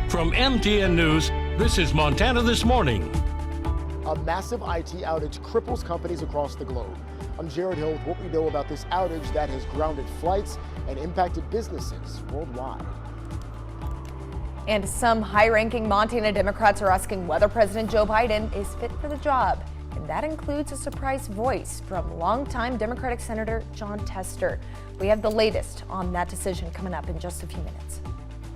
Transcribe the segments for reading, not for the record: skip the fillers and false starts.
From MTN News, this is Montana This Morning. A massive IT outage cripples companies across the globe. I'm Jared Hill with what we know about this outage that has grounded flights and impacted businesses worldwide. And some high-ranking Montana Democrats are asking whether President Joe Biden is fit for the job. And that includes a surprise voice from longtime Democratic Senator Jon Tester. We have the latest on that decision coming up in just a few minutes.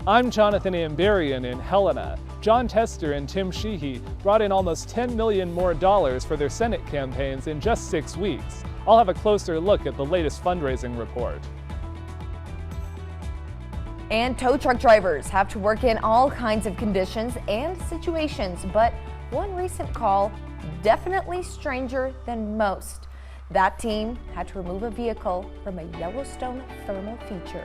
I'm Jonathan Ambarian in Helena. Jon Tester and Tim Sheehy brought in almost $10 million more for their Senate campaigns in just 6 weeks. I'll have a closer look at the latest fundraising report. And tow truck drivers have to work in all kinds of conditions and situations, but one recent call, definitely stranger than most. That team had to remove a vehicle from a Yellowstone thermal feature.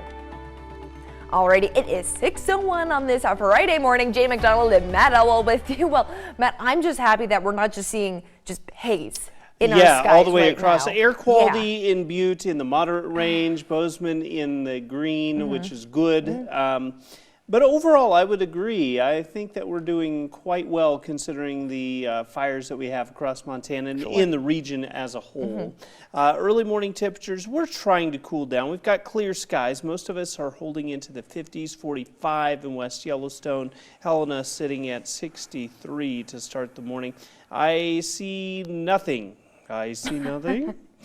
Alrighty, it is 6:01 on this Friday morning. Jay McDonald and Matt Elwell with you. Well, Matt, I'm just happy that we're not just seeing just haze in our skies all the way right across. now. Air quality in Butte in the moderate range, Bozeman in the green, which is good. But overall, I would agree. I think that we're doing quite well considering the fires that we have across Montana and in the region as a whole. Early morning temperatures, we're trying to cool down. We've got clear skies. Most of us are holding into the 50s, 45 in West Yellowstone. Helena sitting at 63 to start the morning. I see nothing.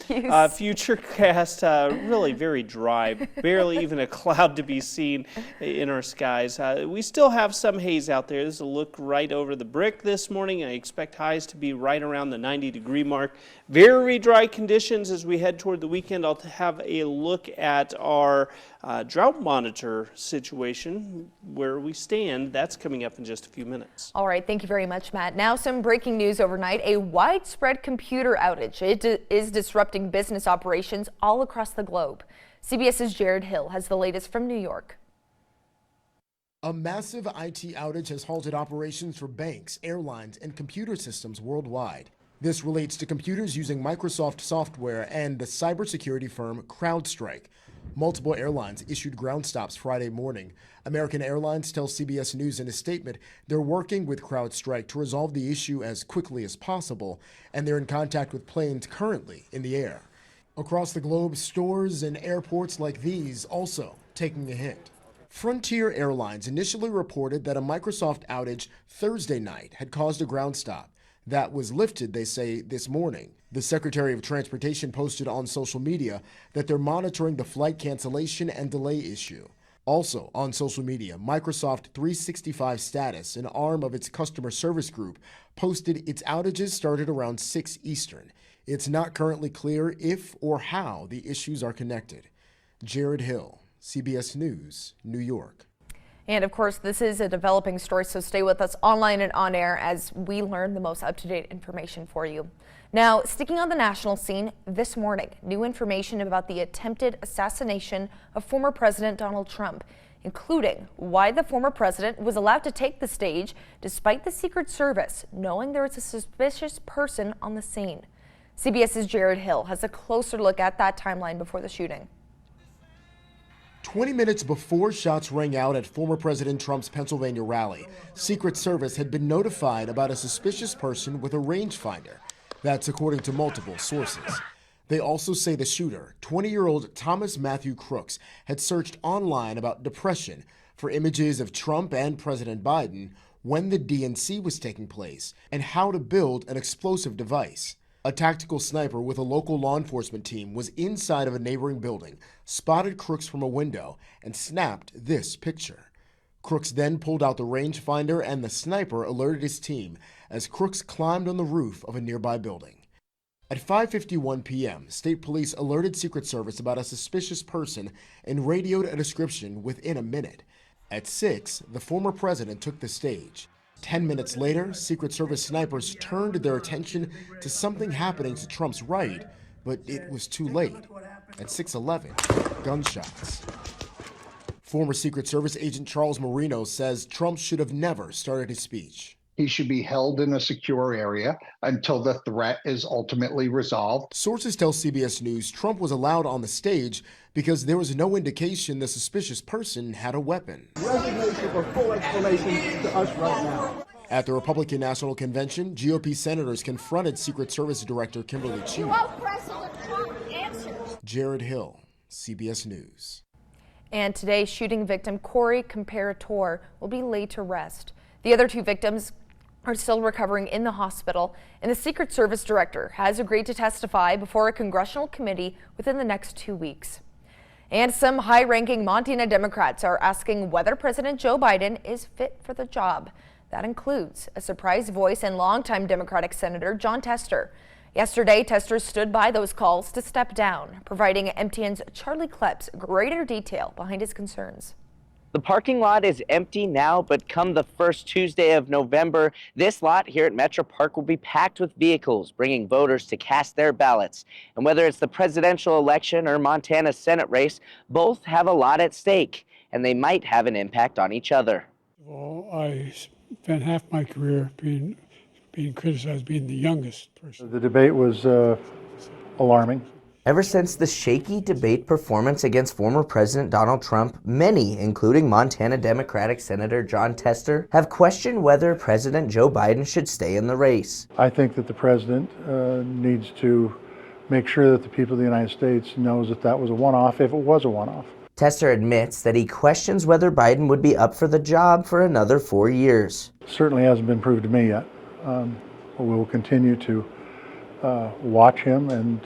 Futurecast, really very dry, barely even a cloud to be seen in our skies. We still have some haze out there. This is a look right over the brick this morning. I expect highs to be right around the 90-degree mark. Very dry conditions as we head toward the weekend. I'll have a look at our drought monitor situation, where we stand. That's coming up in just a few minutes. All right, thank you very much, Matt. Now some breaking news overnight. A widespread computer outage. It is disrupting business operations all across the globe. CBS's Jared Hill has the latest from New York. A massive IT outage has halted operations for banks, airlines, and computer systems worldwide. This relates to computers using Microsoft software and the cybersecurity firm CrowdStrike. Multiple airlines issued ground stops Friday morning. American Airlines tells CBS News in a statement they're working with CrowdStrike to resolve the issue as quickly as possible, and they're in contact with planes currently in the air. Across the globe, stores and airports like these also taking a hit. Frontier Airlines initially reported that a Microsoft outage Thursday night had caused a ground stop. That was lifted, they say, this morning. The Secretary of Transportation posted on social media that they're monitoring the flight cancellation and delay issue. Also on social media, Microsoft 365 Status, an arm of its customer service group, posted its outages started around 6 Eastern. It's not currently clear if or how the issues are connected. Jared Hill, CBS News, New York. And of course, this is a developing story, so stay with us online and on air as we learn the most up-to-date information for you. Now, sticking on the national scene this morning, new information about the attempted assassination of former President Donald Trump, including why the former president was allowed to take the stage despite the Secret Service knowing there was a suspicious person on the scene. CBS's Jared Hill has a closer look at that timeline before the shooting. 20 minutes before shots rang out at former President Trump's Pennsylvania rally, Secret Service had been notified about a suspicious person with a rangefinder. That's according to multiple sources. They also say the shooter, 20-year-old Thomas Matthew Crooks, had searched online about depression for images of Trump and President Biden when the DNC was taking place and how to build an explosive device. A tactical sniper with a local law enforcement team was inside of a neighboring building, spotted Crooks from a window, and snapped this picture. Crooks then pulled out the rangefinder and the sniper alerted his team as Crooks climbed on the roof of a nearby building. At 5:51 p.m., state police alerted Secret Service about a suspicious person and radioed a description within a minute. At 6, the former president took the stage. 10 minutes later, Secret Service snipers turned their attention to something happening to Trump's right, but it was too late. At 6:11, gunshots. Former Secret Service agent Charles Marino says Trump should have never started his speech. He should be held in a secure area until the threat is ultimately resolved. Sources tell CBS News Trump was allowed on the stage because there was no indication the suspicious person had a weapon. Resignation or full explanation to us right now. At the Republican National Convention, GOP senators confronted Secret Service Director Kimberly Chu. Jared Hill, CBS News. And today, shooting victim Corey Comparator will be laid to rest. The other two victims are still recovering in the hospital, and the Secret Service Director has agreed to testify before a congressional committee within the next 2 weeks. And some high-ranking Montana Democrats are asking whether President Joe Biden is fit for the job. That includes a surprise voice and longtime Democratic Senator Jon Tester. Yesterday, Tester stood by those calls to step down, providing MTN's Charlie Kleps greater detail behind his concerns. The parking lot is empty now, but come the first Tuesday of November, this lot here at Metro Park will be packed with vehicles, bringing voters to cast their ballots. And whether it's the presidential election or Montana's Senate race, both have a lot at stake, and they might have an impact on each other. Well, I spent half my career being criticized being the youngest person. The debate was alarming. Ever since the shaky debate performance against former President Donald Trump, many, including Montana Democratic Senator Jon Tester, have questioned whether President Joe Biden should stay in the race. I think that the president needs to make sure that the people of the United States knows that that was a one-off, if it was a one-off. Tester admits that he questions whether Biden would be up for the job for another 4 years. Certainly hasn't been proved to me yet. We will continue to watch him and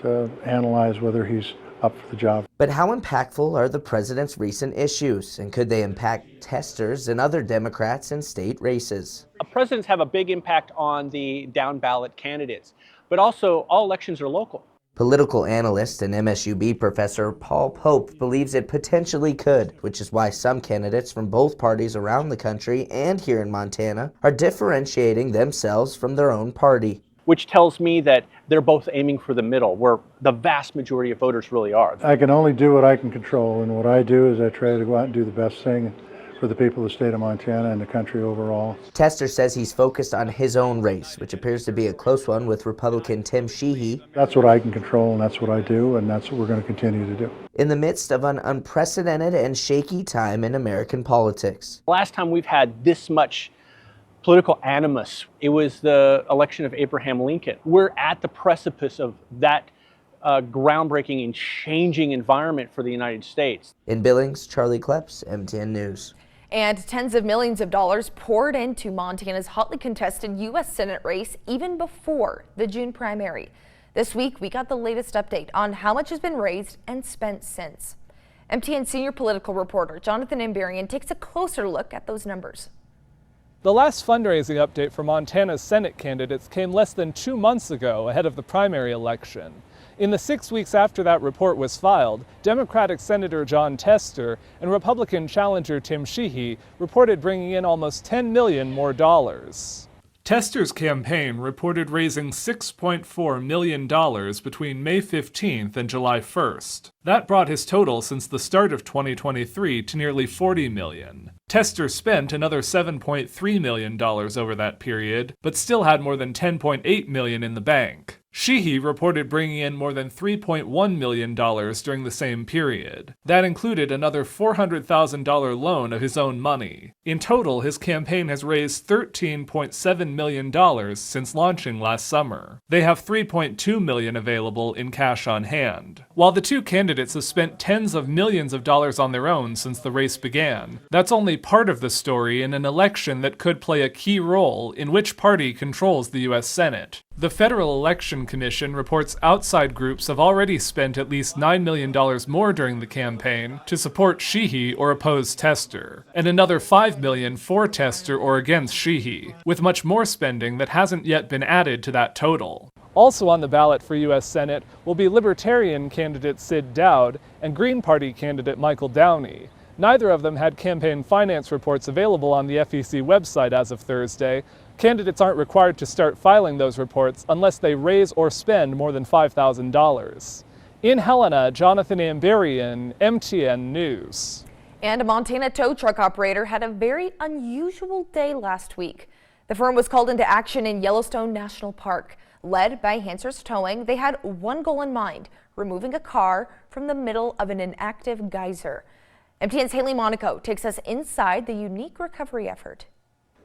analyze whether he's up for the job. But how impactful are the president's recent issues, and could they impact Testers and other Democrats in state races? Presidents have a big impact on the down ballot candidates, but also all elections are local. Political analyst and MSUB professor Paul Pope believes it potentially could, which is why some candidates from both parties around the country and here in Montana are differentiating themselves from their own party. Which tells me that they're both aiming for the middle, where the vast majority of voters really are. I can only do what I can control, and what I do is I try to go out and do the best thing for the people of the state of Montana and the country overall. Tester says he's focused on his own race, which appears to be a close one with Republican Tim Sheehy. That's what I can control, and that's what I do, and that's what we're going to continue to do. In the midst of an unprecedented and shaky time in American politics. Last time we've had this much political animus, it was the election of Abraham Lincoln. We're at the precipice of that groundbreaking and changing environment for the United States. In Billings, Charlie Kleps, MTN News. And tens of millions of dollars poured into Montana's hotly contested U.S. Senate race even before the June primary. This week, we got the latest update on how much has been raised and spent since. MTN senior political reporter Jonathan Ambarian takes a closer look at those numbers. The last fundraising update for Montana's Senate candidates came less than 2 months ago, ahead of the primary election. In the 6 weeks after that report was filed, Democratic Senator Jon Tester and Republican challenger Tim Sheehy reported bringing in almost $10 million more dollars. Tester's campaign reported raising $6.4 million between May 15th and July 1st. That brought his total since the start of 2023 to nearly $40 million. Tester spent another $7.3 million over that period, but still had more than $10.8 million in the bank. Sheehy reported bringing in more than $3.1 million during the same period. That included another $400,000 loan of his own money. In total, his campaign has raised $13.7 million since launching last summer. They have $3.2 million available in cash on hand. While the two candidates have spent tens of millions of dollars on their own since the race began, that's only part of the story in an election that could play a key role in which party controls the U.S. Senate. The Federal Election Commission reports outside groups have already spent at least $9 million more during the campaign to support Sheehy or oppose Tester, and another $5 million for Tester or against Sheehy, with much more spending that hasn't yet been added to that total. Also on the ballot for U.S. Senate will be Libertarian candidate Sid Dowd and Green Party candidate Michael Downey. Neither of them had campaign finance reports available on the FEC website as of Thursday. Candidates aren't required to start filing those reports unless they raise or spend more than $5,000. In Helena, Jonathan Ambarian, MTN News. And a Montana tow truck operator had a very unusual day last week. The firm was called into action in Yellowstone National Park. Led by Hansers Towing, they had one goal in mind: removing a car from the middle of an inactive geyser. MTN's Haley Monaco takes us inside the unique recovery effort.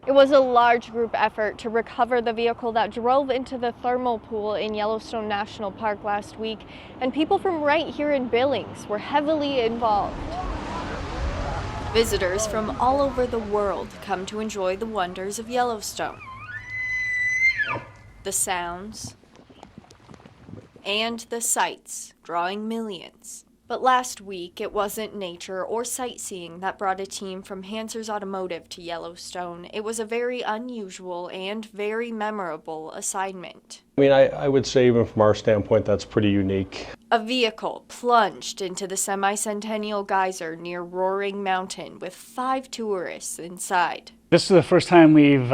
It was a large group effort to recover the vehicle that drove into the thermal pool in Yellowstone National Park last week, and people from right here in Billings were heavily involved. Visitors from all over the world come to enjoy the wonders of Yellowstone. The sounds and the sights drawing millions. But last week, it wasn't nature or sightseeing that brought a team from Hansers Automotive to Yellowstone. It was a very unusual and very memorable assignment. I mean, I would say even from our standpoint, that's pretty unique. A vehicle plunged into the semi-centennial geyser near Roaring Mountain with 5 tourists inside. This is the first time we've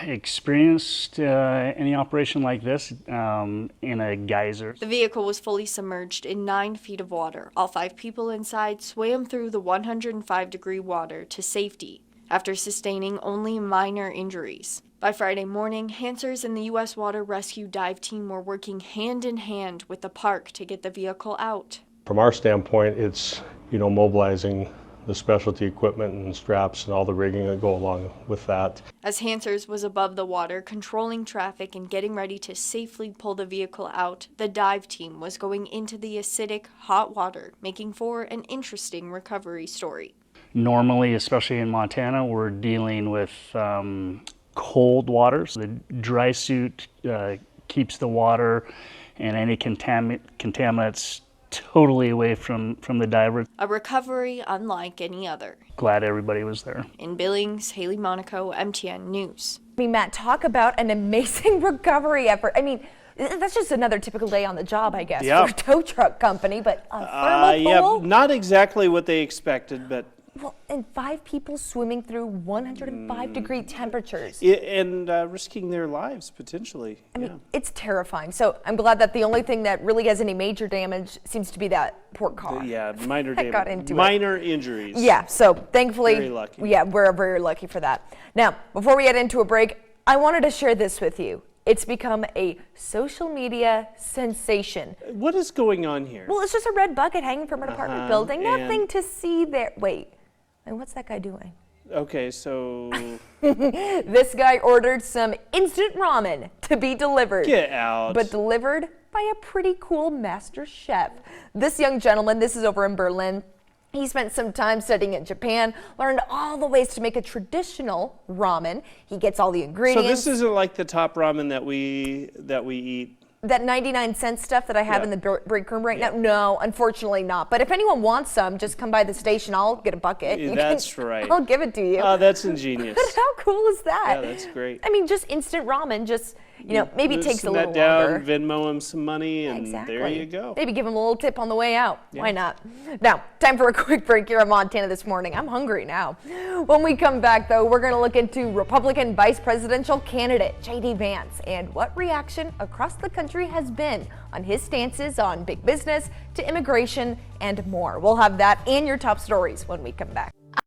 experienced any operation like this in a geyser. The vehicle was fully submerged in 9 feet of water. All 5 people inside swam through the 105-degree water to safety after sustaining only minor injuries. By Friday morning, Hansers and the U.S. Water Rescue Dive Team were working hand in hand with the park to get the vehicle out. From our standpoint, it's, mobilizing the specialty equipment and straps and all the rigging that go along with that. As Hansers was above the water, controlling traffic and getting ready to safely pull the vehicle out, the dive team was going into the acidic, hot water, making for an interesting recovery story. Normally, especially in Montana, we're dealing with cold waters. The dry suit keeps the water and any contaminants totally away from the diver. A recovery unlike any other. Glad everybody was there. In Billings, Haley Monaco, MTN News. Matt, talk about an amazing recovery effort. That's just another typical day on the job, I guess, for a tow truck company, but a thermal pool? Yeah, not exactly what they expected, but... Well, and 5 people swimming through 105-degree temperatures. And risking their lives, potentially. It's terrifying. So I'm glad that the only thing that really has any major damage seems to be that poor car. Minor damage. Got into minor injuries. Yeah, so thankfully, very lucky. Yeah, we're very lucky for that. Now, before we head into a break, I wanted to share this with you. It's become a social media sensation. What is going on here? Well, it's just a red bucket hanging from an apartment building. Nothing to see there. Wait. And what's that guy doing? Okay, so... This guy ordered some instant ramen to be delivered. Get out. But delivered by a pretty cool master chef. This young gentleman, this is over in Berlin. He spent some time studying in Japan, learned all the ways to make a traditional ramen. He gets all the ingredients. So this isn't like the top ramen that we eat? That 99-cent stuff that I have in the break room right now? No, unfortunately not. But if anyone wants some, just come by the station. I'll get a bucket. That's right. I'll give it to you. Oh, that's ingenious. But how cool is that? Yeah, that's great. Just instant ramen. Just, maybe it takes a little down, longer. Venmo him some money, and exactly. There you go. Maybe give him a little tip on the way out. Yeah. Why not? Now, time for a quick break here in Montana this morning. I'm hungry now. When we come back, though, we're going to look into Republican vice presidential candidate J.D. Vance and what reaction across the country has been on his stances on big business to immigration and more. We'll have that and your top stories when we come back.